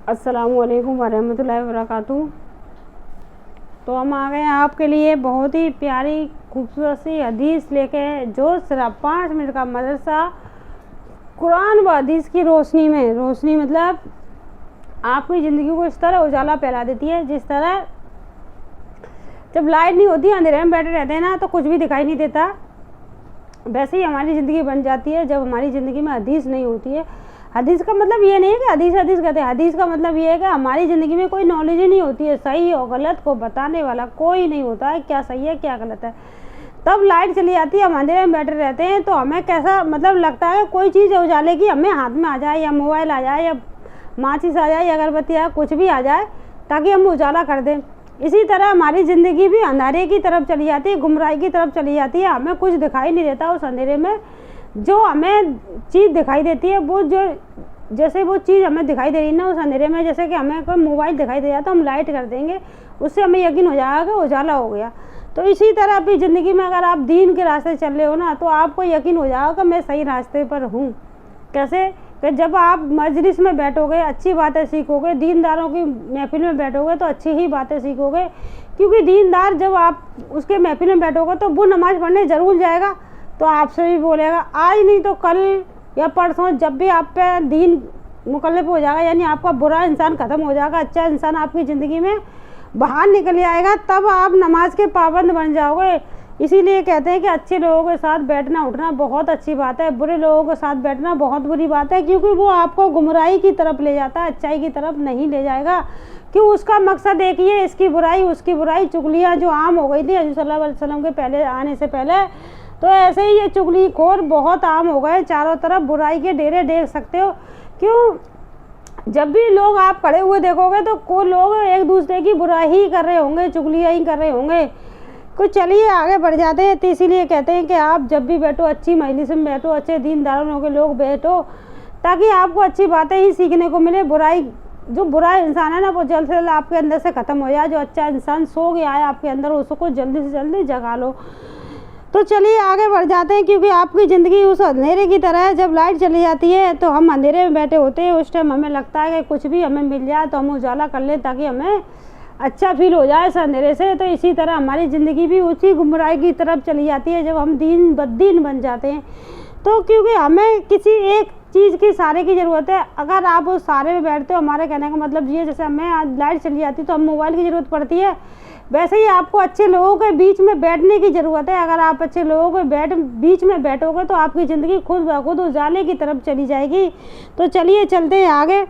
अस्सलामुअलैकुम वरहमतुल्लाहि वबरकातुहू। तो हम आ गए हैं आपके लिए बहुत ही प्यारी खूबसूरत सी हदीस लेके, जो सिर्फ 5 मिनट का मदरसा कुरान व हदीस की रोशनी में। रोशनी मतलब आपकी ज़िंदगी को इस तरह उजाला फैला देती है, जिस तरह जब लाइट नहीं होती, अंधेरे में बैठे रहते हैं ना, तो कुछ भी दिखाई नहीं देता। वैसे ही हमारी ज़िंदगी बन जाती है जब हमारी ज़िंदगी में हदीस नहीं होती है। हदीस का मतलब ये नहीं है कि हदीस हदीस कहते हैं। हदीस का मतलब ये है कि हमारी ज़िंदगी में कोई नॉलेज ही नहीं होती है, सही और गलत को बताने वाला कोई नहीं होता है, क्या सही है क्या गलत है। तब लाइट चली जाती है, हम अंधेरे में बैठे रहते हैं, तो हमें कैसा मतलब लगता है कोई चीज़ उजाले की हमें हाथ में आ जाए, या मोबाइल आ जाए, या माचिस आ जाए, या अगरबत्ती आ, कुछ भी आ जाए ताकि हम उजाला कर दें। इसी तरह हमारी ज़िंदगी भी अंधेरे की तरफ चली जाती है, गुमराही की तरफ चली जाती है। हमें कुछ दिखाई नहीं देता उस अंधेरे में। जो हमें चीज़ दिखाई देती है वो जैसे वो चीज़ हमें दिखाई दे रही है ना उस अंधेरे में, जैसे कि हमें कोई मोबाइल दिखाई दे जाता तो हम लाइट कर देंगे, उससे हमें यकीन हो जाएगा कि उजाला हो गया। तो इसी तरह अपनी ज़िंदगी में अगर आप दीन के रास्ते चल रहे हो ना, तो आपको यकीन हो जाएगा कि मैं सही रास्ते पर हूँ। कैसे कि जब आप मजलिस में बैठोगे, अच्छी बातें सीखोगे, दीनदारों की महफिल में बैठोगे तो अच्छी ही बातें सीखोगे। क्योंकि दीनदार जब आप उसके महफिल में बैठोगे तो वो नमाज़ पढ़ने ज़रूर जाएगा, तो आपसे भी बोलेगा आज नहीं तो कल या परसों, जब भी आप पे दीन मुकल्लफ हो जाएगा, यानी आपका बुरा इंसान ख़त्म हो जाएगा, अच्छा इंसान आपकी ज़िंदगी में बाहर निकल आएगा, तब आप नमाज के पाबंद बन जाओगे। इसीलिए कहते हैं कि अच्छे लोगों के साथ बैठना उठना बहुत अच्छी बात है, बुरे लोगों के साथ बैठना बहुत बुरी बात है, क्योंकि वो आपको गुमराही की तरफ ले जाता है, अच्छाई की तरफ नहीं ले जाएगा। क्यों? उसका मकसद एक ही है, इसकी बुराई उसकी बुराई। चुगलियाँ जो आम हो गई थी हज़रत सल्लल्लाहु अलैहि वसल्लम के पहले आने से पहले, तो ऐसे ही ये चुगलीखोर बहुत आम हो गए, चारों तरफ बुराई के डेरे देख सकते हो। क्यों? जब भी लोग आप खड़े हुए देखोगे तो कोई लोग एक दूसरे की बुराई ही कर रहे होंगे, चुगलियाँ ही कर रहे होंगे। कुछ चलिए आगे बढ़ जाते हैं। तो इसीलिए कहते हैं कि आप जब भी बैठो अच्छी मजलिस में बैठो, अच्छे दीनदारों के लोग बैठो, ताकि आपको अच्छी बातें ही सीखने को मिले। बुराई, जो बुरा इंसान है ना, वो जल्द से जल्द आपके अंदर से ख़त्म हो जाए। जो अच्छा इंसान सो गया है आपके अंदर, उसको जल्दी से जल्दी जगा लो। तो चलिए आगे बढ़ जाते हैं, क्योंकि आपकी ज़िंदगी उस अंधेरे की तरह है। जब लाइट चली जाती है तो हम अंधेरे में बैठे होते हैं, उस टाइम हमें लगता है कि कुछ भी हमें मिल जाए तो हम उजाला कर लें, ताकि हमें अच्छा फील हो जाए इस अंधेरे से। तो इसी तरह हमारी ज़िंदगी भी उसी गुमराही की तरफ चली जाती है जब हम दीन बद्दीन बन जाते हैं। तो क्योंकि हमें किसी एक चीज़ की सहारे की ज़रूरत है। अगर आप उस सहारे में बैठते हो, हमारे कहने का मतलब ये, जैसे हमें आज लाइट चली जाती है तो हम मोबाइल की ज़रूरत पड़ती है, वैसे ही आपको अच्छे लोगों के बीच में बैठने की ज़रूरत है। अगर आप अच्छे लोगों के बीच में बैठोगे तो आपकी ज़िंदगी खुद ब खुद उजाले की तरफ चली जाएगी। तो चलिए चलते हैं आगे।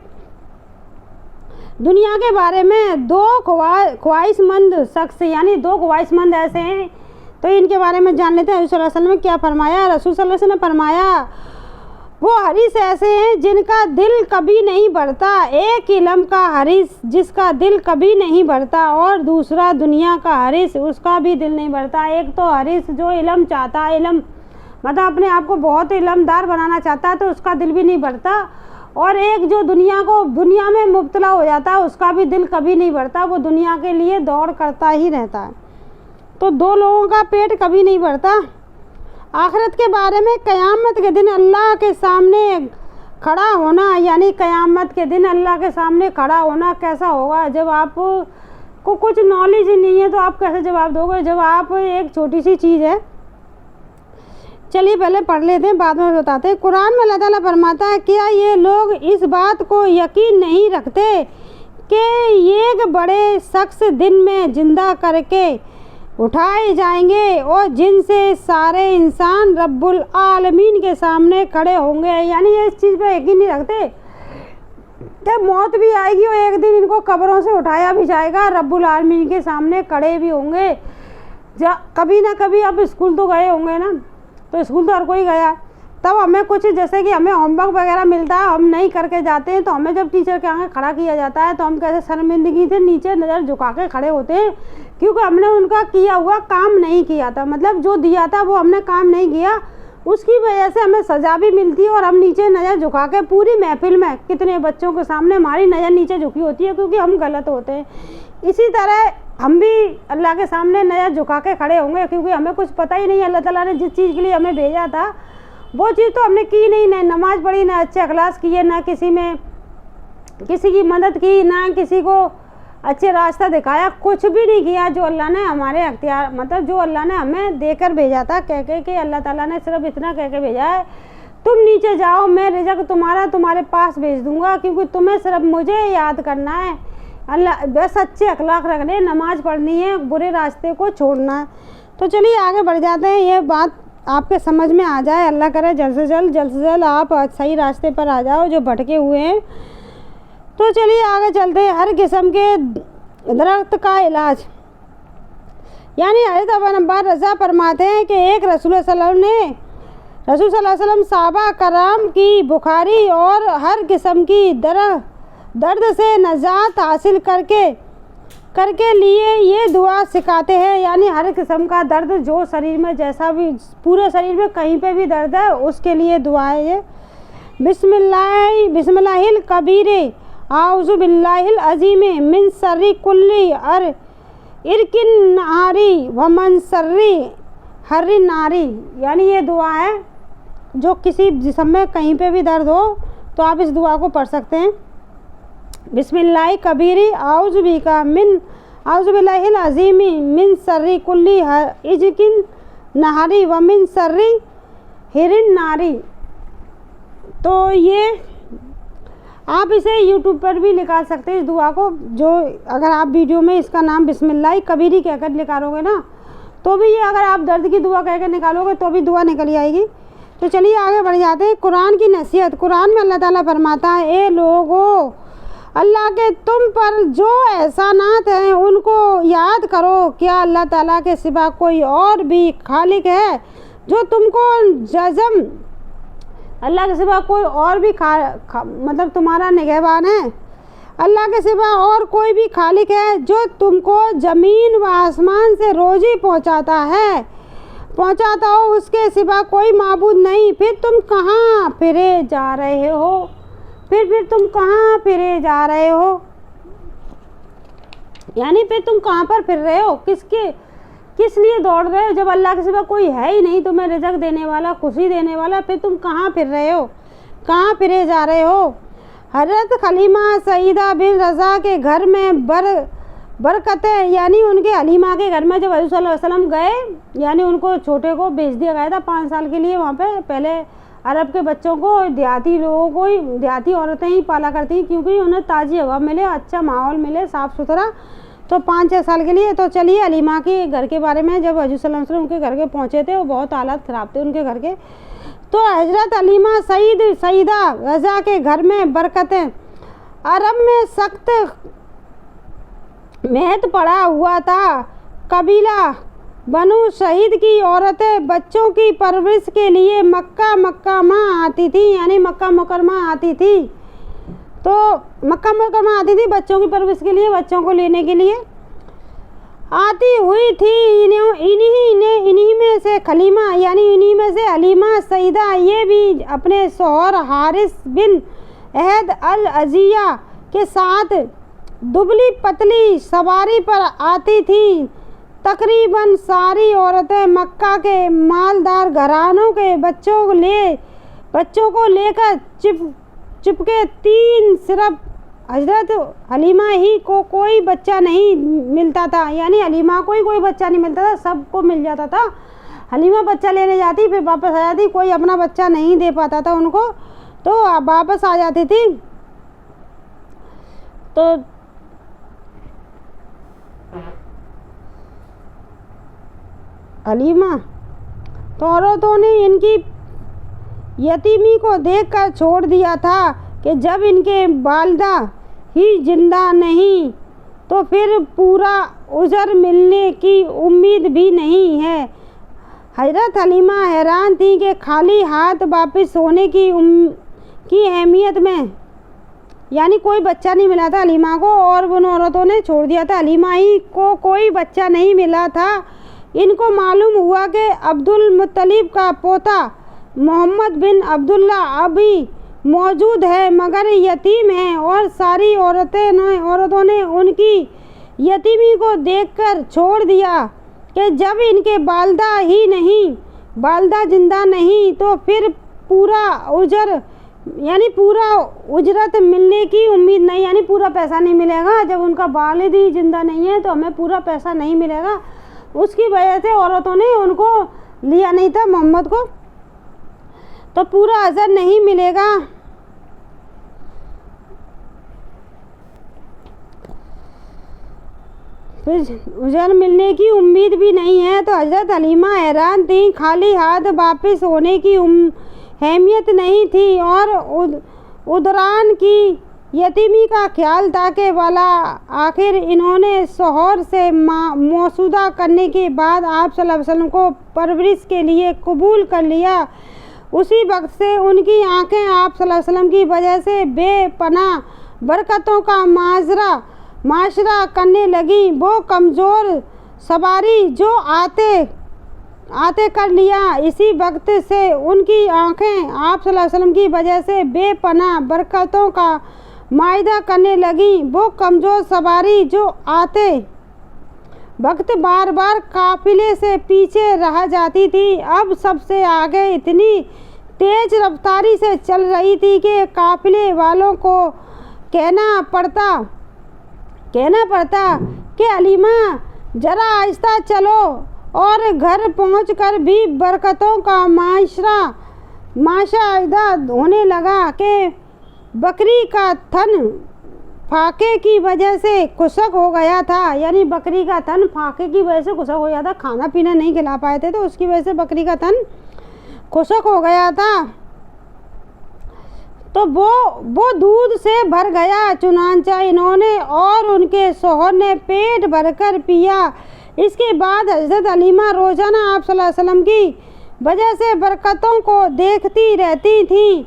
दुनिया के बारे में दो ख्वाहिशमंद शख्स, यानी दो ख्वाहिशमंद ऐसे हैं, तो इनके बारे में जान लेते हैं। रसूल सल्लल्लाहु अलैहि वसल्लम ने क्या फरमाया। रसूल सल्लल्लाहु अलैहि वसल्लम ने फरमाया, वो हरीस ऐसे हैं जिनका दिल कभी नहीं भरता। एक इल्म का हरीस जिसका दिल कभी नहीं भरता, और दूसरा दुनिया का हरीस, उसका भी दिल नहीं भरता। एक तो हरीस जो इल्म चाहता है, इल्म मतलब अपने आप को बहुत इल्मदार बनाना चाहता है, तो उसका दिल भी नहीं भरता। और एक जो दुनिया में मुब्तला हो जाता है, उसका भी दिल कभी नहीं भरता, वो दुनिया के लिए दौड़ करता ही रहता है। तो दो लोगों का पेट कभी नहीं भरता। आखिरत के बारे में, क़यामत के दिन अल्लाह के सामने खड़ा होना, यानी क़यामत के दिन अल्लाह के सामने खड़ा होना कैसा होगा। जब आपको कुछ नॉलेज ही नहीं है तो आप कैसे जवाब दोगे। जब आप, एक छोटी सी चीज़ है, चलिए पहले पढ़ लेते हैं, बाद में बताते हैं। कुरान में अल्लाह ताला फरमाता है, क्या ये लोग इस बात को यकीन नहीं रखते कि एक बड़े शख्स दिन में जिंदा करके उठाए जाएंगे, और जिनसे सारे इंसान रब्बुल आलमीन के सामने खड़े होंगे। यानी ये इस चीज़ पर यकीन नहीं रखते कि मौत भी आएगी और एक दिन इनको कब्रों से उठाया भी जाएगा, रब्बुल आलमीन के सामने खड़े भी होंगे। कभी ना कभी आप स्कूल तो गए होंगे ना, तो स्कूल तो हर कोई गया, तब हमें कुछ, जैसे कि हमें होमवर्क वगैरह मिलता है, हम नहीं करके जाते हैं, तो हमें जब टीचर के आगे खड़ा किया जाता है तो हम कैसे शर्मिंदगी से नीचे नज़र झुका के खड़े होते हैं, क्योंकि हमने उनका किया हुआ काम नहीं किया था। मतलब जो दिया था वो हमने काम नहीं किया, उसकी वजह से हमें सज़ा भी मिलती है, और हम नीचे नज़र झुका के पूरी महफिल में कितने बच्चों के सामने हमारी नज़र नीचे झुकी होती है, क्योंकि हम गलत होते हैं। इसी तरह हम भी अल्लाह के सामने नज़र झुका के खड़े होंगे, क्योंकि हमें कुछ पता ही नहीं। अल्लाह ताला ने जिस चीज़ के लिए हमें भेजा था वो चीज़ तो हमने की नहीं, ना नमाज़ पढ़ी, ना अच्छे अखलास किए, ना किसी में किसी की मदद की, ना किसी को अच्छे रास्ता दिखाया, कुछ भी नहीं किया। जो अल्लाह ने हमारे अख्तियार मतलब जो अल्लाह ने हमें देकर भेजा था, कह के कि अल्लाह ताला ने सिर्फ इतना कह के भेजा है, तुम नीचे जाओ, मैं रिज़्क तुम्हारा तुम्हारे पास भेज दूंगा, क्योंकि तुम्हें सिर्फ मुझे याद करना है। अल्लाह बस अच्छे अखलाक रखने, नमाज पढ़नी है, बुरे रास्ते को छोड़ना है। तो चलिए आगे बढ़ जाते हैं, ये बात आपके समझ में आ जाए। अल्लाह करे जल्द से जल्द आप सही रास्ते पर आ जाओ जो भटके हुए हैं। तो चलिए आगे चलते हैं। हर किस्म के दरख्त का इलाज, यानी हज़रत अबू अब्बास रज़ा फरमाते हैं कि एक रसूल सल्लल्लाहु अलैहि वसल्लम सहाबा कराम की बुखारी और हर किस्म की दर्द से निजात हासिल करके लिए ये दुआ सिखाते हैं। यानी हर किस्म का दर्द जो शरीर में जैसा भी, पूरे शरीर में कहीं पे भी दर्द है, उसके लिए दुआ है ये। बिस्मिल्लाहिल कबीर आउज़ु बिल्लाहिल अज़ीम मिन शर्रि कुल्ली इरकिन नारी व मन शर्रि हर्रि नारी। यानी ये दुआ है, जो किसी जिस्म में कहीं पे भी दर्द हो तो आप इस दुआ को पढ़ सकते हैं। बिस्मिल्लाहि कबीरी आउज़ु बिल्लाहिल अज़ीमी मिन शर्रि कुल्ली इरकिन नारी व मिन शर्रि हर्रि नारी। तो ये आप इसे यूट्यूब पर भी निकाल सकते हैं इस दुआ को। जो अगर आप वीडियो में इसका नाम बिस्मिल्लाह कबीरी कहकर निकालोगे ना, तो भी ये अगर आप दर्द की दुआ कहकर निकालोगे तो भी दुआ निकल आएगी। तो चलिए आगे बढ़ जाते हैं। कुरान की नसीहत। कुरान में अल्लाह ताला फरमाता है, ए लोगों, अल्लाह के तुम पर जो एहसानात हैं उनको याद करो। क्या अल्लाह ताला के सिवा कोई और भी खालिक है जो तुमको जज़म, अल्लाह के सिवा कोई और भी मतलब तुम्हारा निगहबान है। अल्लाह के सिवा और कोई भी खालिक है जो तुमको ज़मीन व आसमान से रोज़ी पहुंचाता हो, उसके सिवा कोई माबूद नहीं। फिर तुम कहाँ फिरे जा रहे हो? फिर तुम कहाँ फिरे जा रहे हो? यानी फिर तुम कहाँ पर फिर रहे हो? किस लिए दौड़ रहे हो जब अल्लाह के सिवा कोई है ही नहीं तुम्हें रिज़्क देने वाला, खुशी देने वाला? फिर तुम कहाँ फिर रहे हो? कहाँ फिरे जा रहे हो? हज़रत खलीमा सईदा बिन रज़ा के घर में बरकतें, यानी उनके हलीमा के घर में जब हज़रत सल्लल्लाहु अलैहि वसल्लम गए, यानी उनको छोटे को भेज दिया गया था 5 साल के लिए वहाँ पे। पहले अरब के बच्चों को देहाती लोगों को ही, देहाती औरतें ही पाला करती हैं, क्योंकि उन्हें ताज़ी हवा मिले, अच्छा माहौल मिले, साफ़ सुथरा। तो 5-6 साल के लिए। तो चलिए हलीमा के घर के बारे में, जब हज़रत सल्लल्लाहु अलैहि वसल्लम उनके घर के पहुँचे थे, वो बहुत हालात ख़राब थे उनके घर के। तो हज़रत हलीमा सईदा रज़ा के घर में बरकतें। अरब में सख्त महत पड़ा हुआ था। कबीला बनु शहीद की औरतें बच्चों की परवरिश के लिए मक्का माँ आती थी, यानी मक्का मुकरमा आती थी। तो मक्का मुकरमा आती थी बच्चों की परवरिश के लिए, बच्चों को लेने के लिए आती हुई थी। इन्हीं में से खलीमा, यानी इन्हीं में से हलीमा सईदा ये भी अपने शौहर हारिस बिन अहद अल अजिया के साथ दुबली पतली सवारी पर आती थी। तकरीबन सारी औरतें मक्का के मालदार घरानों के बच्चों को लेकर चिपके 3, सिर्फ हजरत हलीमा ही को कोई बच्चा नहीं मिलता था। यानी हलीमा को ही कोई बच्चा नहीं मिलता था, सबको मिल जाता था। हलीमा बच्चा लेने जाती, फिर वापस आ जाती, कोई अपना बच्चा नहीं दे पाता था उनको, तो वापस आ जाती थी। तो हलीमा तो औरतों ने इनकी यतीमी को देखकर छोड़ दिया था कि जब इनके वालिदा ही जिंदा नहीं तो फिर पूरा उजर मिलने की उम्मीद भी नहीं है। हज़रत हलीमा हैरान थी कि खाली हाथ वापस होने की अहमियत में, यानी कोई बच्चा नहीं मिला था हलीमा को, और उन औरतों ने छोड़ दिया था। हलीमा ही को कोई बच्चा नहीं मिला था। इनको मालूम हुआ कि अब्दुल मुत्तलिब का पोता मोहम्मद बिन अब्दुल्ला अभी मौजूद है मगर यतीम है, और सारी औरतों ने उनकी यतीमी को देखकर छोड़ दिया कि जब इनके वालिदा जिंदा नहीं तो फिर पूरा उजर यानी पूरा उजरत मिलने की उम्मीद नहीं, यानी पूरा पैसा नहीं मिलेगा। जब उनका वालिद ही जिंदा नहीं है तो हमें पूरा पैसा नहीं मिलेगा। उसकी वजह से औरतों ने उनको लिया नहीं था, मोहम्मद को, तो पूरा अजर नहीं मिलेगा। फिर उजर मिलने की उम्मीद भी नहीं है। तो हजरत हलीमा हैरान थी, खाली हाथ वापस होने की अहमियत नहीं थी और उदरान की यतीमी का ख्याल था कि वाला आखिर इन्होंने शौहर से मौसूदा करने के बाद आप सल्लल्लाहु अलैहि वसल्लम को परवरिश के लिए कबूल कर लिया। उसी वक्त से उनकी आंखें आप सल्लल्लाहु अलैहि वसल्लम की वजह से बेपनाह बरकतों का माशरा करने लगी। वो कमज़ोर सवारी जो आते कर लिया। इसी वक्त से उनकी आंखें आप सल्लल्लाहु अलैहि वसल्लम की वजह से बेपनाह बरकतों का मायदा करने लगी। वो कमज़ोर सवारी जो आते वक्त बार बार काफिले से पीछे रह जाती थी, अब सबसे आगे इतनी तेज रफ्तारी से चल रही थी कि काफिले वालों को कहना पड़ता कि हलीमा ज़रा आहिस्ता चलो, और घर पहुंचकर भी बरकतों का माशाहिदा होने लगा कि बकरी का थन फाके की वजह से खुशक हो गया था। यानी बकरी का थन फाके की वजह से खुशक हो गया था, खाना पीना नहीं खिला पाए थे तो उसकी वजह से बकरी का थन खुशक हो गया था। तो वो दूध से भर गया। चुनांचा इन्होंने और उनके शौहर ने पेट भरकर पिया। इसके बाद हज़रत हलीमा रोज़ाना आप सल्लल्लाहु अलैहि वसल्लम की वजह से बरकतों को देखती रहती थी।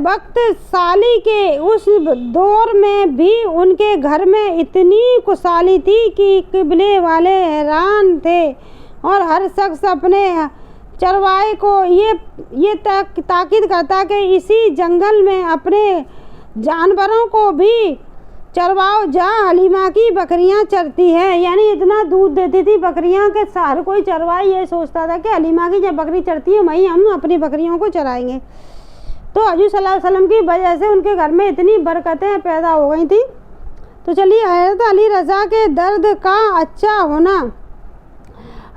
वक्त साली के उस दौर में भी उनके घर में इतनी खुशहाली थी कि क़िबले वाले हैरान थे और हर शख्स अपने चरवाहे को ये ताकीद करता कि इसी जंगल में अपने जानवरों को भी चरवाओ जहाँ हलीमा की बकरियां चरती हैं। यानी इतना दूध देती थी बकरियां के हर कोई चरवाहा ये सोचता था कि हलीमा की जब बकरी चरती है वहीं हम अपनी बकरियों को चराएंगे। तो हजूर सल्लल्लाहु अलैहि वसल्लम की वजह से उनके घर में इतनी बरकतें पैदा हो गई थी। तो चलिए, हज़रत अली रज़ा के दर्द का अच्छा होना।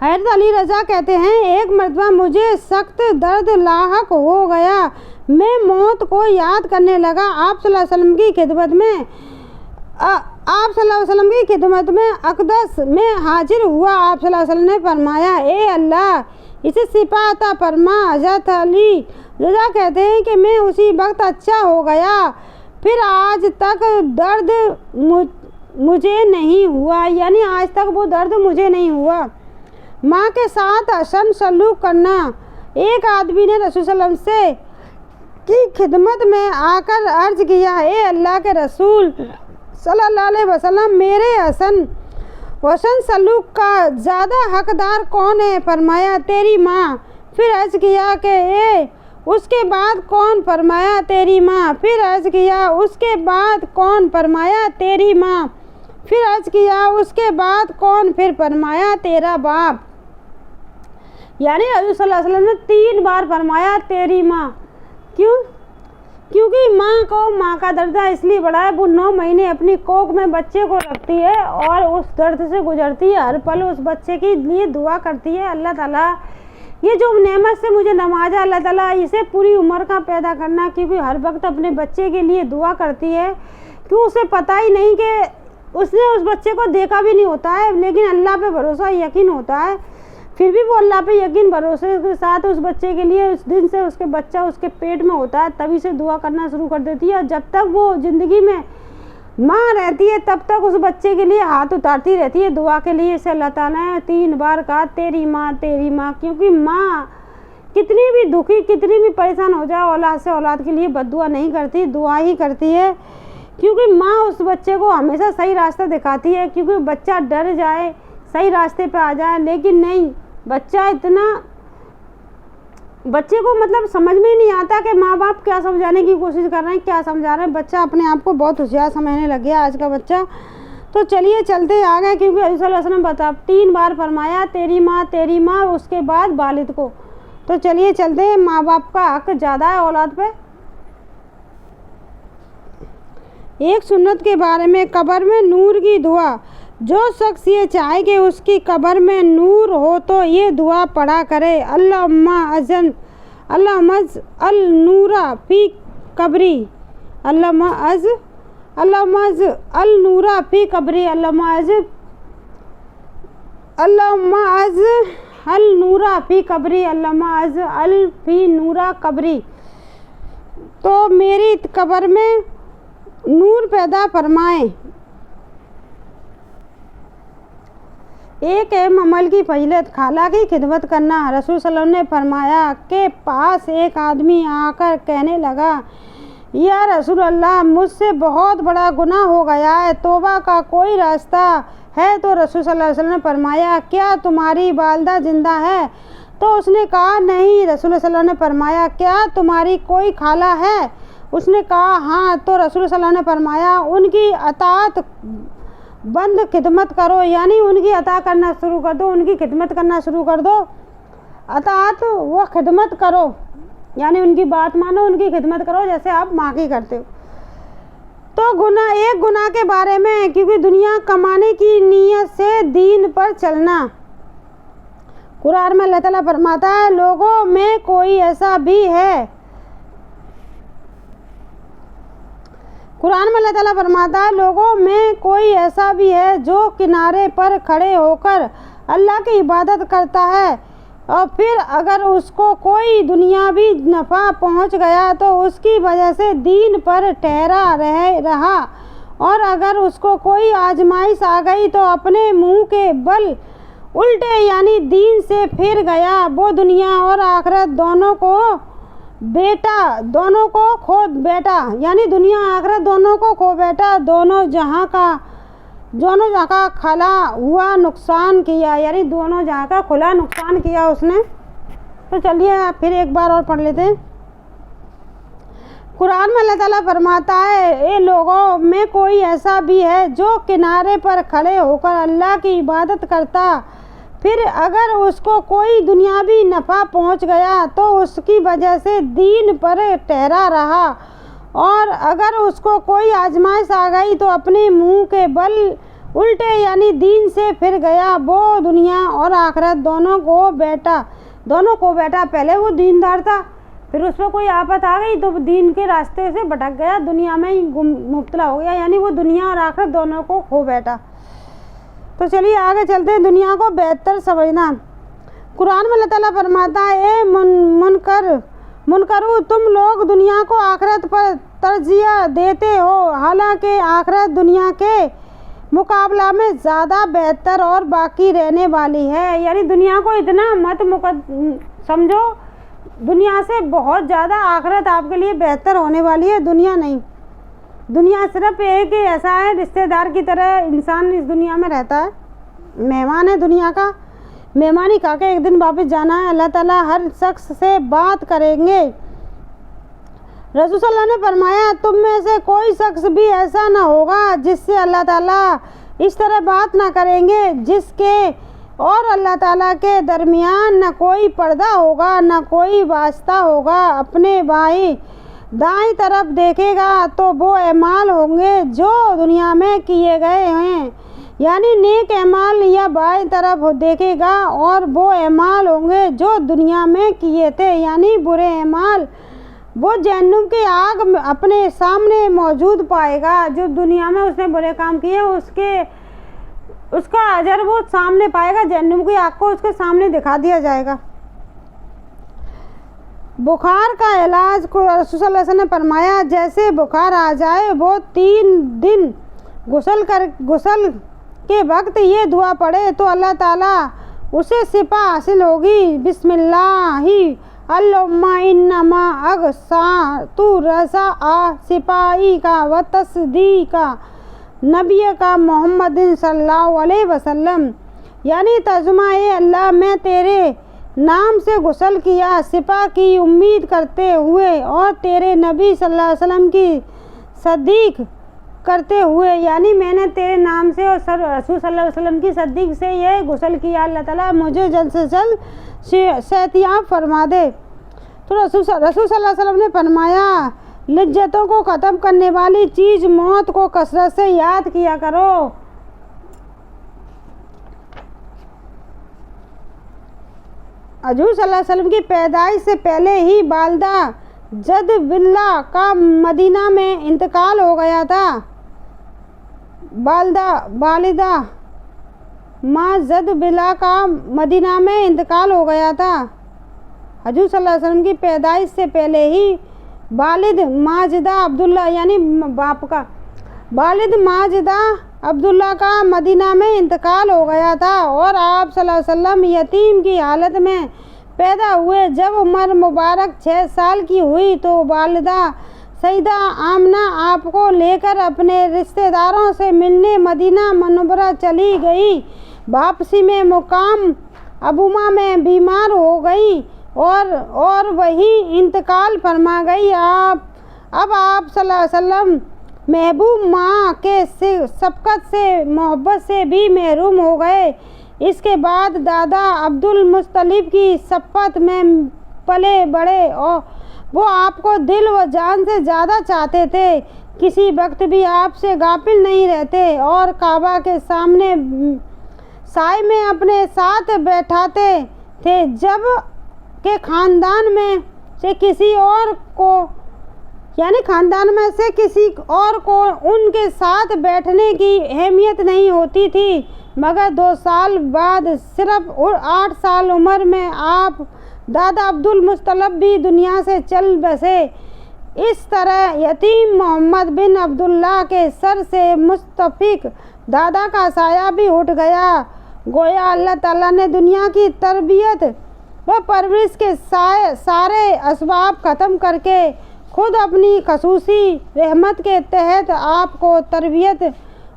हज़रत अली रज़ा कहते हैं, एक मरतबा मुझे सख्त दर्द लाहक हो गया। मैं मौत को याद करने लगा। आप सल्लल्लाहु अलैहि वसल्लम की खिदमत में अक़दस में हाजिर हुआ। आप सल्लल्लाहु अलैहि वसल्लम ने फरमाया, ए अल्लाह, इसे शिफा अता फरमा। हज़रत अली रज़ा कहते हैं कि मैं उसी वक्त अच्छा हो गया, फिर आज तक दर्द मुझे नहीं हुआ। यानी आज तक वो दर्द मुझे नहीं हुआ। माँ के साथ हसन सलूक करना। एक आदमी ने रसूल सल्लल्लाहु अलैहि वसल्लम की खिदमत में आकर अर्ज़ किया, ए अल्लाह के रसूल सल्लल्लाहु अलैहि वसल्लम, मेरे हसन सलूक का ज़्यादा हकदार कौन है? फरमाया, तेरी माँ। फिर अर्ज़ किया कि उसके बाद कौन? फरमाया, तेरी माँ। फिर अर्ज़ किया, उसके बाद कौन? फरमाया, तेरी माँ। फिर अर्ज़ किया, उसके बाद कौन? फिर फरमाया, तेरा बाप। यानी हज़रत सल्लल्लाहु अलैहि वसल्लम ने 3 बार फरमाया, तेरी माँ। क्यों? क्योंकि माँ का दर्द इसलिए बड़ा है, वो 9 महीने अपनी कोख में बच्चे को रखती है और उस दर्द से गुजरती है। हर पल उस बच्चे के लिए दुआ करती है, अल्लाह ताला ये जो नेमत से मुझे नवाजा, अल्लाह ताला इसे पूरी उम्र का पैदा करना। क्योंकि हर वक्त अपने बच्चे के लिए दुआ करती है, क्यों उसे पता ही नहीं कि उसने उस बच्चे को देखा भी नहीं होता है, लेकिन अल्लाह पे भरोसा यकीन होता है। फिर भी वो अल्लाह पे यकीन भरोसे के साथ उस बच्चे के लिए उस दिन से उसके बच्चा उसके पेट में होता है तभी से दुआ करना शुरू कर देती है। और जब तक वो ज़िंदगी में माँ रहती है तब तक उस बच्चे के लिए हाथ उतारती रहती है दुआ के लिए। इसे अल्लाह ताला ने 3 बार कहा, तेरी माँ, तेरी माँ। क्योंकि माँ कितनी भी दुखी, कितनी भी परेशान हो जाए, औलाद से औलाद के लिए बद्दुआ नहीं करती, दुआ ही करती है। क्योंकि माँ उस बच्चे को हमेशा सही रास्ता दिखाती है। क्योंकि बच्चा डर जाए, सही रास्ते पे आ जाए, लेकिन नहीं, बच्चे को मतलब समझ में ही नहीं आता कि माँ बाप क्या समझाने की कोशिश कर रहे हैं, क्या समझा रहे हैं। बच्चा अपने आप को बहुत होशियार समझने लग गया आज का बच्चा। तो चलिए चलते आ गए, क्योंकि हज़रत सल्लल्लाहु अलैहि वसल्लम 3 बार फरमाया, तेरी माँ, तेरी माँ। उसके बाद वालिद को, तो चलिए चलते हैं, माँ बाप का हक ज़्यादा है औलाद पे। एक सुन्नत के बारे में, कब्र में नूर की दुआ। जो शख्स ये चाहे कि उसकी कब्र में नूर हो तो ये दुआ पढ़ा करे, अल्लाहुम्मा अल नूरा फी कब्री, अल्लाहुम्मा अल नूरा फी कब्री, अल्लाहुम्मा अल नूरा फी कब्री, अल्लाहुम्मा अल फी नूरा कब्री। तो मेरी कब्र में नूर पैदा फरमाए। एक अहम अमल की फजीलत, खाला की खिदमत करना। रसूल सल्लल्लाहु अलैहि वसल्लम ने फरमाया के पास एक आदमी आकर कहने लगा, या रसूल अल्लाह, मुझसे बहुत बड़ा गुनाह हो गया है, तौबा का कोई रास्ता है? तो रसूल सल्लल्लाहु अलैहि वसल्लम ने फरमाया, क्या तुम्हारी वालिदा जिंदा है? तो उसने कहा, नहीं। रसूल सल्लल्लाहु अलैहि वसल्लम ने फरमाया, क्या तुम्हारी कोई खाला है? उसने कहा, हाँ। तो रसूल सल्लल्लाहु अलैहि वसल्लम ने फरमाया, उनकी अताअत बंद खिदमत करो, यानी उनकी अता करना शुरू कर दो, उनकी खिदमत करना शुरू कर दो। अताअत वो खिदमत करो, यानी उनकी बात मानो, उनकी खिदमत करो जैसे आप माँ की करते हो। तो एक गुनाह के बारे में, क्योंकि दुनिया कमाने की नीयत से दीन पर चलना। कुरान में अल्लाह ताला फरमाता है, लोगों में कोई ऐसा भी है, कुरान में अल्लाह ताला फरमाता है, लोगों में कोई ऐसा भी है जो किनारे पर खड़े होकर अल्लाह की इबादत करता है, और फिर अगर उसको कोई दुनियावी नफ़ा पहुंच गया तो उसकी वजह से दीन पर ठहरा रहा, और अगर उसको कोई आजमाइश आ गई तो अपने मुंह के बल उल्टे यानी दीन से फिर गया। वो दुनिया और आखिरत दोनों को खो बैठा, यानी दुनिया आखिरत दोनों को खो बैठा, दोनों जहां का खला हुआ नुकसान किया, यानी दोनों जहां का खुला नुकसान किया उसने। तो चलिए फिर एक बार और पढ़ लेते हैं। कुरान में अल्लाह ताला फरमाता है, ए लोगों में कोई ऐसा भी है जो किनारे पर खड़े होकर अल्लाह की इबादत करता, फिर अगर उसको कोई दुनियावी नफ़ा पहुंच गया तो उसकी वजह से दीन पर ठहरा रहा, और अगर उसको कोई आजमाइश आ गई तो अपने मुंह के बल उल्टे यानी दीन से फिर गया। वो दुनिया और आखिरत दोनों को बैठा। पहले वो दीनदार था, फिर उस पर कोई आफत आ गई तो दीन के रास्ते से भटक गया, दुनिया में ही मुब्तला हो गया, यानी वो दुनिया और आखिरत दोनों को खो बैठा। तो चलिए आगे चलते हैं, दुनिया को बेहतर समझना। कुरान में अल्लाह ताला फरमाता है, ए मुनकरू, तुम लोग दुनिया को आखिरत पर तरजीह देते हो, हालांकि आखिरत दुनिया के मुकाबला में ज़्यादा बेहतर और बाकी रहने वाली है। यानी दुनिया को इतना मत समझो, दुनिया से बहुत ज़्यादा आखिरत आपके लिए बेहतर होने वाली है, दुनिया नहीं। दुनिया सिर्फ एक ऐसा है, रिश्तेदार की तरह इंसान इस दुनिया में रहता है, मेहमान है दुनिया का, मेहमानी खा के एक दिन वापस जाना है। अल्लाह ताला हर शख्स से बात करेंगे। रसूल सल्लल्लाहु अलैहि वसल्लम ने फरमाया, तुम में से कोई शख्स भी ऐसा ना होगा जिससे अल्लाह ताला इस तरह बात ना करेंगे जिसके और अल्लाह ताला के दरमियान न कोई पर्दा होगा, न कोई वास्ता होगा। अपने भाई दाईं तरफ देखेगा तो वो अमाल होंगे जो दुनिया में किए गए हैं, यानी नेक अमाल, या बाईं तरफ देखेगा और वो अमाल होंगे जो दुनिया में किए थे, यानी बुरे अमाल। वो जहन्नुम की आग अपने सामने मौजूद पाएगा। जो दुनिया में उसने बुरे काम किए उसका अजर वो सामने पाएगा, जहन्नुम की आग को उसके सामने दिखा दिया जाएगा। बुखार का इलाज को रसूल सल्लल्लाहु अलैहि वसल्लम ने फरमाया, जैसे बुखार आ जाए वो 3 दिन गुस्ल के वक्त ये दुआ पढ़े तो अल्लाह ताला उसे शिफा हासिल होगी। बिस्मिल्लाहि अल्लाहुम्मा इन्नमा अगसातु रसा आ सिपाही का व तस्दी का नबी का मोहम्मद सल्लल्लाहु अलैहि वसल्लम, यानी तर्जुमा, ए अल्लाह, मैं तेरे नाम से गुस्ल किया सिपा की उम्मीद करते हुए और तेरे नबी सल्लल्लाहु अलैहि वसल्लम की सदीक करते हुए, यानी मैंने तेरे नाम से और रसूल सल्लल्लाहु अलैहि वसल्लम की सद्दीक से ये गुस्ल किया, अल्लाह ताला मुझे जल्द से जल्द सेहतियाब फरमा दे। तो रसूल सल्लल्लाहु अलैहि वसल्लम ने फरमाया, लिज्जतों को ख़त्म करने वाली चीज़ मौत को कसरत से याद किया करो। हजूर सल्लल्लाहु अलैहि वसल्लम की पैदाइश से पहले ही वालिदा जद बिल्ला का मदीना में इंतकाल हो गया था। वालिदा माँ जद बिल्ला का मदीना में इंतकाल हो गया था। हजूर सल्लल्लाहु अलैहि वसल्लम की पैदाइश से पहले ही वालिद माजिदा अब्दुल्ला यानी बाप का वालिद माजिदा अब्दुल्ला का मदीना में इंतकाल हो गया था और आप सल्लल्लाहु अलैहि वसल्लम यतीम की हालत में पैदा हुए। जब उम्र मुबारक 6 साल की हुई तो वालिदा सईदा आमना आपको लेकर अपने रिश्तेदारों से मिलने मदीना मुनव्वरा चली गई। वापसी में मुकाम अबूमा में बीमार हो गई और वही इंतकाल फरमा गई। अब आप सल्लल्लाहु अलैहि वसल्लम महबूब माँ के शफ़क़त से मोहब्बत से भी महरूम हो गए। इसके बाद दादा अब्दुल मुत्तलिब की शफ़क़त में पले बड़े और वो आपको दिल व जान से ज़्यादा चाहते थे। किसी वक्त भी आपसे गाफिल नहीं रहते और काबा के सामने साए में अपने साथ बैठाते थे। जब के ख़ानदान में से किसी और को यानी ख़ानदान में से किसी और को उनके साथ बैठने की अहमियत नहीं होती थी, मगर 2 साल बाद सिर्फ 8 साल उम्र में आप दादा अब्दुल मुत्तलिब भी दुनिया से चल बसे। इस तरह यतीम मोहम्मद बिन अब्दुल्ला के सर से मुस्तफ़िक दादा का साया भी उठ गया। गोया अल्लाह ताला ने दुनिया की तरबियत व परवरिश के सारे असबाब ख़त्म करके खुद अपनी खसूसी रहमत के तहत आपको तरबियत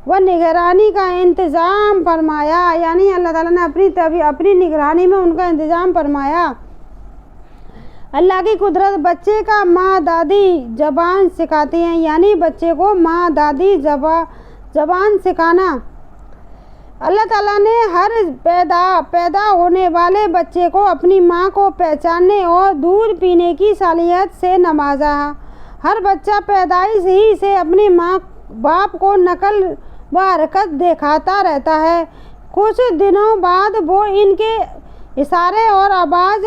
व निगरानी का इंतज़ाम फरमाया। यानी अल्लाह ताला ने अपनी निगरानी में उनका इंतज़ाम फरमाया। अल्लाह की कुदरत बच्चे का माँ दादी ज़बान सिखाती हैं, यानी बच्चे को माँ दादी ज़बान सिखाना। अल्लाह ताला ने हर पैदा होने वाले बच्चे को अपनी माँ को पहचानने और दूध पीने की सालियत से नवाजा। हर बच्चा पैदाइश ही से अपनी माँ बाप को नकल व हरकत दिखाता रहता है। कुछ दिनों बाद वो इनके इशारे और आवाज़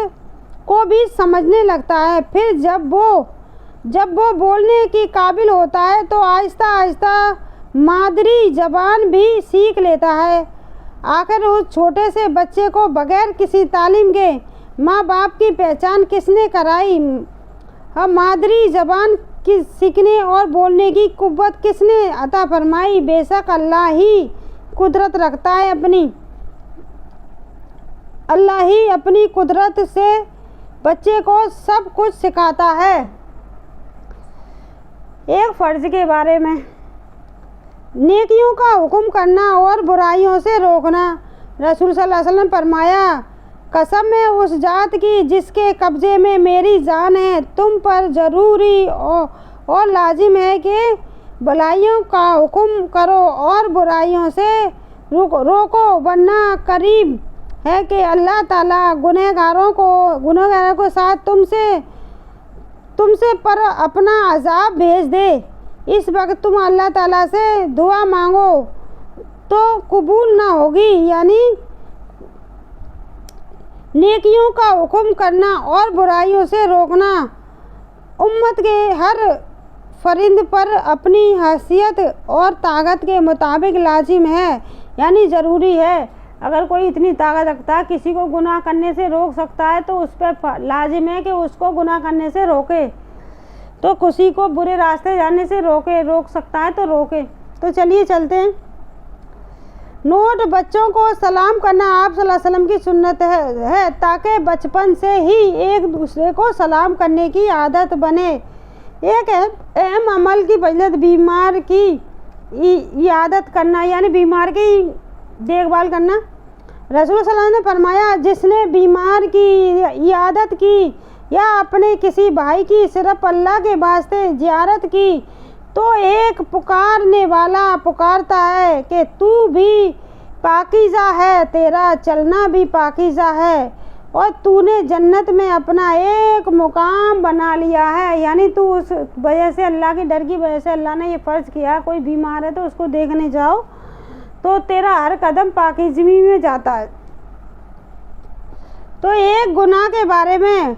को भी समझने लगता है। फिर जब वो बोलने की काबिल होता है तो आहिस्ता आहिस्ता मादरी ज़बान भी सीख लेता है। आखिर उस छोटे से बच्चे को बगैर किसी तालीम के माँ बाप की पहचान किसने कराई? हम मादरी ज़बान की सीखने और बोलने की कुव्वत किसने अता फरमाई? बेशक अल्लाह ही कुदरत रखता है अल्लाह ही अपनी कुदरत से बच्चे को सब कुछ सिखाता है। एक फ़र्ज के बारे में नेकियों का हुक्म करना और बुराइयों से रोकना। रसूल सल्लल्लाहु अलैहि वसल्लम फरमाया, कसम है उस जात की जिसके कब्ज़े में मेरी जान है, तुम पर ज़रूरी और लाजिम है कि भलाइयों का हुक्म करो और बुराइयों से रोको, वरना करीब है कि अल्लाह ताला गुनहगारों को साथ तुमसे पर अपना अज़ाब भेज दे। इस वक्त तुम अल्लाह ताला से दुआ मांगो तो कबूल ना होगी। यानी नेकियों का हुक्म करना और बुराइयों से रोकना उम्मत के हर फरिंद पर अपनी हैसियत और ताकत के मुताबिक लाजिम है, यानी ज़रूरी है। अगर कोई इतनी ताकत रखता है किसी को गुनाह करने से रोक सकता है तो उस पर लाजिम है कि उसको गुनाह करने से रोके, तो किसी को बुरे रास्ते जाने से रोक सकता है तो रोके। तो चलिए चलते हैं। नोट, बच्चों को सलाम करना आप सल्लल्लाहु अलैहि वसल्लम की सुन्नत है ताकि बचपन से ही एक दूसरे को सलाम करने की आदत बने। एक अहम अमल की फजीलत बीमार की इयादत करना, यानी बीमार की देखभाल करना। रसूल सल्लल्लाहु अलैहि वसल्लम ने फरमाया, जिसने बीमार की इयादत की या अपने किसी भाई की सिर्फ अल्लाह के वास्ते ज़ियारत की, तो एक पुकारने वाला पुकारता है कि तू भी पाकीज़ा है, तेरा चलना भी पाकीज़ा है और तूने जन्नत में अपना एक मुकाम बना लिया है। यानी तू उस वजह से, अल्लाह के डर की वजह से अल्लाह ने ये फ़र्ज़ किया, कोई बीमार है तो उसको देखने जाओ तो तेरा हर कदम पाकीज़गी में जाता है। तो एक गुनाह के बारे में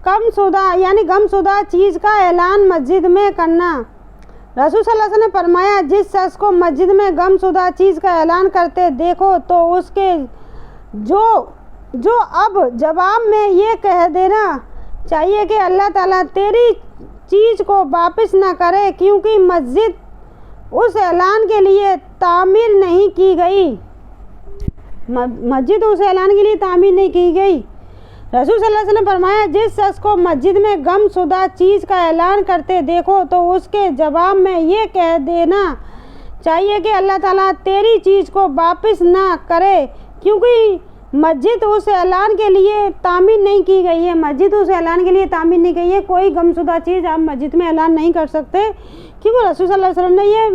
गमशुदा चीज़ का ऐलान मस्जिद में करना। रसूल सल्लल्लाहु अलैहि वसल्लम ने फरमाया, जिस शख्स को मस्जिद में गमशुदा चीज़ का ऐलान करते देखो तो उसके जो अब जवाब में ये कह देना चाहिए कि अल्लाह ताला तेरी चीज़ को वापस ना करे, क्योंकि मस्जिद उस ऐलान के लिए तामीर नहीं की गई। मस्जिद उस ऐलान के लिए तामीर नहीं की गई। रसूल सल्लल्लाहु अलैहि वसल्लम फरमाया, जिस शख्स को मस्जिद में गमशुदा चीज़ का ऐलान करते देखो तो उसके जवाब में ये कह देना चाहिए कि अल्लाह ताला तेरी चीज़ को वापस ना करे, क्योंकि मस्जिद उस ऐलान के लिए तामीर नहीं की गई है। मस्जिद उस ऐलान के लिए तामीर नहीं की गई है। कोई गमशुदा चीज़ आप मस्जिद में ऐलान नहीं कर सकते, क्योंकि रसूल सल्लल्लाहु अलैहि वसल्लम ने ये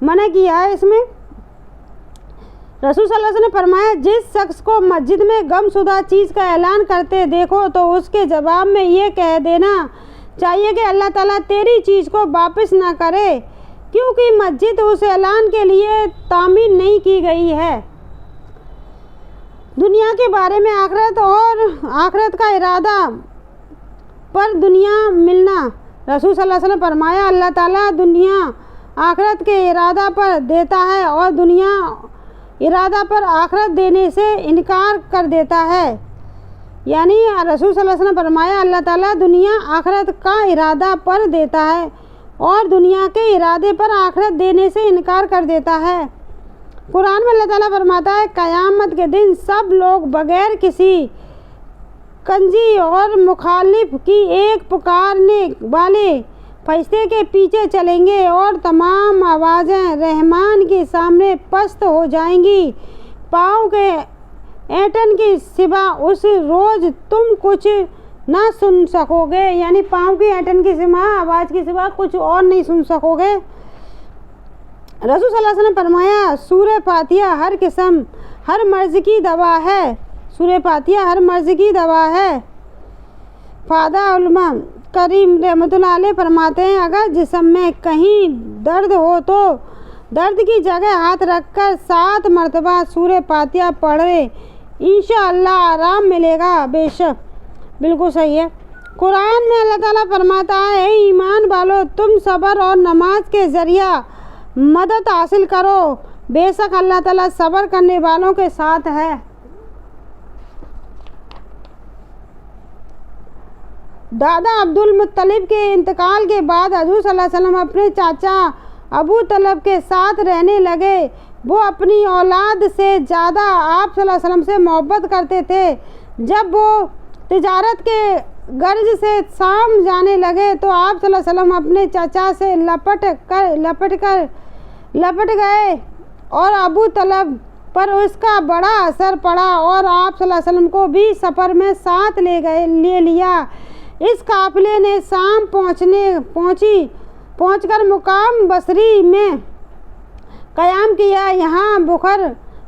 मना किया है। इसमें रसूल सल्लल्लाहु अलैहि वसल्लम ने फरमाया, जिस शख्स को मस्जिद में गमशुदा चीज़ का ऐलान करते देखो तो उसके जवाब में ये कह देना चाहिए कि अल्लाह ताला तेरी चीज़ को वापस ना करे, क्योंकि मस्जिद उस ऐलान के लिए तामीर नहीं की गई है। दुनिया के बारे में आखिरत और आखिरत का इरादा पर दुनिया मिलना। रसूल सल्लल्लाहु अलैहि वसल्लम फरमाया, अल्लाह ताला दुनिया आखिरत के इरादा पर देता है और दुनिया इरादा पर आखिरत देने से इनकार कर देता है। यानी रसूल सल्लल्लाहु अलैहि वसल्लम फरमाया, अल्लाह ताला दुनिया आखिरत का इरादा पर देता है और दुनिया के इरादे पर आखिरत देने से इनकार कर देता है। कुरान में अल्लाह ताला फरमाता है, क़यामत के दिन सब लोग बगैर किसी कंजी और मुखालिफ की एक पुकारने वाले फरिश्ते के पीछे चलेंगे और तमाम आवाज़ें रहमान के सामने पस्त हो जाएंगी। पाँव के ऐंठन के सिवा उस रोज़ तुम कुछ ना सुन सकोगे। यानी पाँव की ऐंठन के सिवा, आवाज़ के सिवा कुछ और नहीं सुन सकोगे। रसूल सल्लल्लाहु अलैहि वसल्लम फरमाया, सूरह फातिहा हर किस्म हर मर्ज़ की दवा है। सूरह फातिहा हर मर्ज़ की दवा है। फादा उलमा करीम रहमतुल्लाह अलैह फरमाते हैं, अगर जिस्म में कहीं दर्द हो तो दर्द की जगह हाथ रखकर 7 मरतबा सूरह फातिहा पढ़े, इंशाअल्लाह आराम मिलेगा। बेशक बिल्कुल सही है। कुरान में अल्लाह ताला फरमाता है, ए ईमान वालो, तुम सब्र और नमाज के ज़रिया मदद हासिल करो, बेशक अल्लाह ताला सब्र करने वालों के साथ है। दादा अब्दुल मुत्तलिब के इंतकाल के बाद हजूर सल्लल्लाहु अलैहि वसल्लम अपने चाचा अबू तलब के साथ रहने लगे। वो अपनी औलाद से ज़्यादा आप सल्लल्लाहु अलैहि वसल्लम से मोहब्बत करते थे। जब वो तिजारत के गर्ज से शाम जाने लगे तो आप सल्लल्लाहु अलैहि वसल्लम अपने चाचा से लपट गए और अबू तलब पर उसका बड़ा असर पड़ा और आप सल्लल्लाहु अलैहि वसल्लम को भी सफ़र में साथ ले लिया। इस काफ़िले ने शाम पहुंचकर मुकाम बसरी में क़याम किया। यहाँ बुखर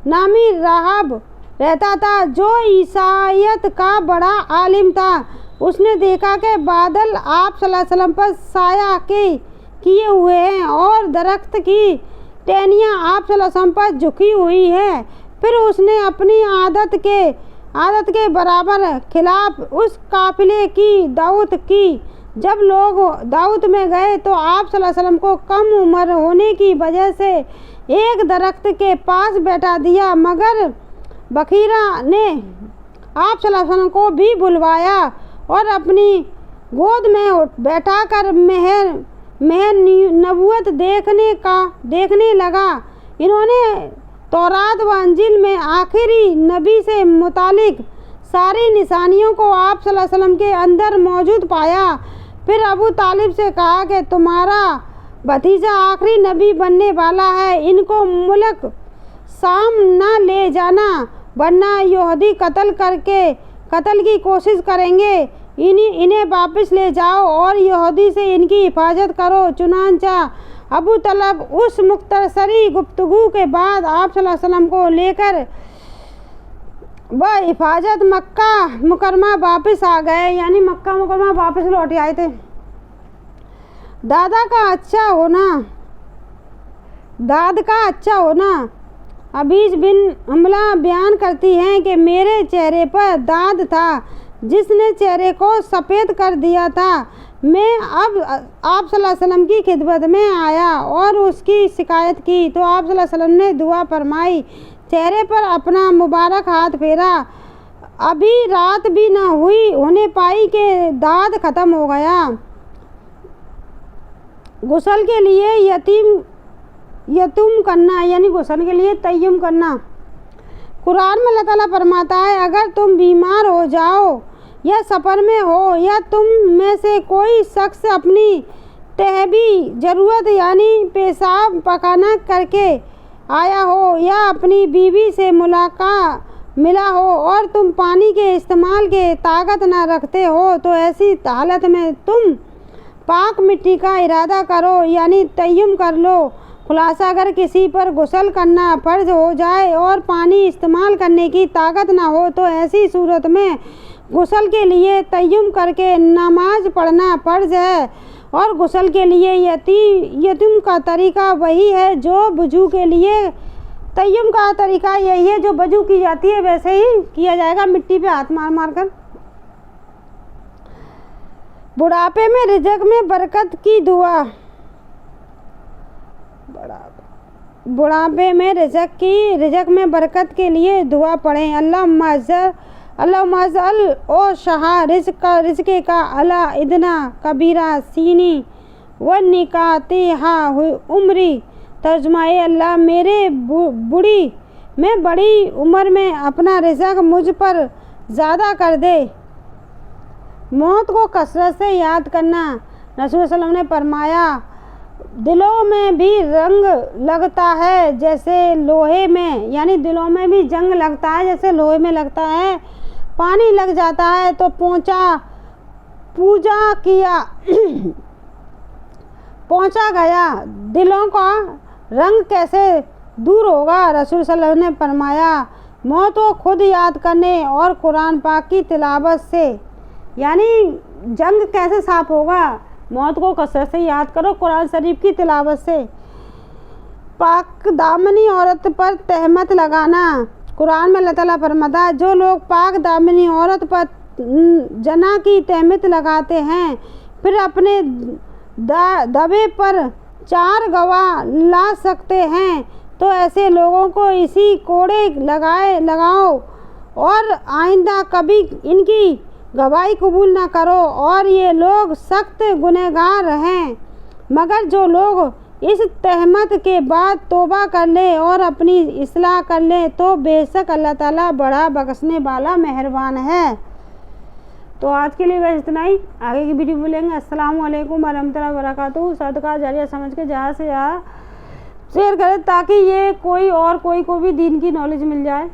नामी राहब रहता था जो ईसाइयत का बड़ा आलिम था। उसने देखा कि बादल आप सल्लल्लाहु अलैहि वसल्लम पर साया किए हुए हैं और दरख्त की टहनियाँ आप सल्लल्लाहु अलैहि वसल्लम पर झुकी हुई है। फिर उसने अपनी आदत के बराबर खिलाफ उस काफ़िले की दावत की। जब लोग दावत में गए तो आप सल्लल्लाहु अलैहि वसल्लम को कम उम्र होने की वजह से एक दरख्त के पास बैठा दिया, मगर बखीरा ने आप सल्लल्लाहु अलैहि वसल्लम को भी बुलवाया और अपनी गोद में बैठाकर महर नबूवत देखने लगा। इन्होंने तौरात व अंजील में आखिरी नबी से मुतालिक सारी निशानियों को आप सल्लल्लाहु अलैहि वसल्लम के अंदर मौजूद पाया। फिर अबू तालिब से कहा कि तुम्हारा भतीजा आखिरी नबी बनने वाला है, इनको मुल्क शाम न ले जाना, वरना यहूदी कत्ल की कोशिश करेंगे। इन्हें वापस ले जाओ और यहूदी से इनकी हिफाजत करो। चुनांचा अबू तलब उस मुख्तसरी गुफ्तगू के बाद आप सल्लल्लाहु अलैहि वसल्लम को लेकर वह हिफाजत मक्का मुकरमा वापस आ गए, यानी मक्का मुकरमा वापस लौट आए थे। दाद का अच्छा होना अबीज बिन हमला बयान करती हैं कि मेरे चेहरे पर दाद था जिसने चेहरे को सफ़ेद कर दिया था। मैं अब आप सल्लल्लाहु अलैहि वसल्लम की खिदमत में आया और उसकी शिकायत की तो आप सल्लल्लाहु अलैहि वसल्लम ने दुआ फरमाई, चेहरे पर अपना मुबारक हाथ फेरा। अभी रात भी न हुई होने पाई कि दाद ख़त्म हो गया। गुस्ल के लिए यतुम करना, यानी गुस्ल के लिए तय्युम करना। कुरान में अल्लाह ताला फरमाता है, अगर तुम बीमार हो जाओ या सफ़र में हो या तुम में से कोई शख्स अपनी तहबी ज़रूरत यानी पेशाब पकाना करके आया हो या अपनी बीवी से मिला हो और तुम पानी के इस्तेमाल के ताकत न रखते हो तो ऐसी हालत में तुम पाक मिट्टी का इरादा करो, यानी तय्युम कर लो। खुलासा अगर किसी पर गुस्ल करना फ़र्ज हो जाए और पानी इस्तेमाल करने की ताकत ना हो तो ऐसी सूरत में गुस्ल के लिए तय्युम करके नमाज पढ़ना फ़र्ज है। और गुस्ल के लिए यतुम का तरीका वही है जो वजू के लिए, तय्युम का तरीका यही है जो वजू की जाती है वैसे ही किया जाएगा, मिट्टी पे हाथ मार मार कर। बुढ़ापे में रिज़्क में बरकत की दुआ। बुढ़ापे में रिज़्क में बरकत के लिए दुआ पढ़ें। अल्लाहुम्मा अज़ल ओ शाह रिज़्क़ का अला इदना कबीरा सीनी व निकाती हा उम्री। तर्जुमा, अल्लाह मेरे बड़ी उम्र में अपना रिज़्क मुझ पर ज़्यादा कर दे। मौत को कसरत से याद करना। रसूल सल्लल्लाहु अलैहि वसल्लम ने फरमाया, दिलों में भी रंग लगता है जैसे लोहे में, यानी दिलों में भी जंग लगता है जैसे लोहे में लगता है। पानी लग जाता है तो पहुंचा गया, दिलों का रंग कैसे दूर होगा। रसूल सल्लल्लाहु अलैहि वसल्लम ने फरमाया, मौत को खुद याद करने और कुरान पाक की तिलावत से, यानी जंग कैसे साफ होगा, मौत को कसरत से याद करो कुरान शरीफ की तिलावत से। पाक दामनी औरत पर तहमत लगाना। कुरान में अल्लाह ताला फरमाता है, जो लोग पाक दामनी औरत पर जना की तहमत लगाते हैं फिर अपने दबे पर 4 गवाह ला सकते हैं तो ऐसे लोगों को इसी कोड़े लगाओ और आइंदा कभी इनकी गवाही कबूल ना करो और ये लोग सख्त गुनहगार हैं। मगर जो लोग इस तहमत के बाद तौबा कर ले और अपनी इस्लाह कर ले तो बेशक अल्लाह ताला बड़ा बख्शने वाला मेहरबान है। तो आज के लिए बस इतना ही, आगे की वीडियो मिलेंगे। अस्सलामु अलैकुम वरहमतुल्लाहि वबरकातुहू। सदका जारिया समझ के ज़्यादा से ज़्यादा शेयर करें ताकि ये कोई को भी दीन की नॉलेज मिल जाए।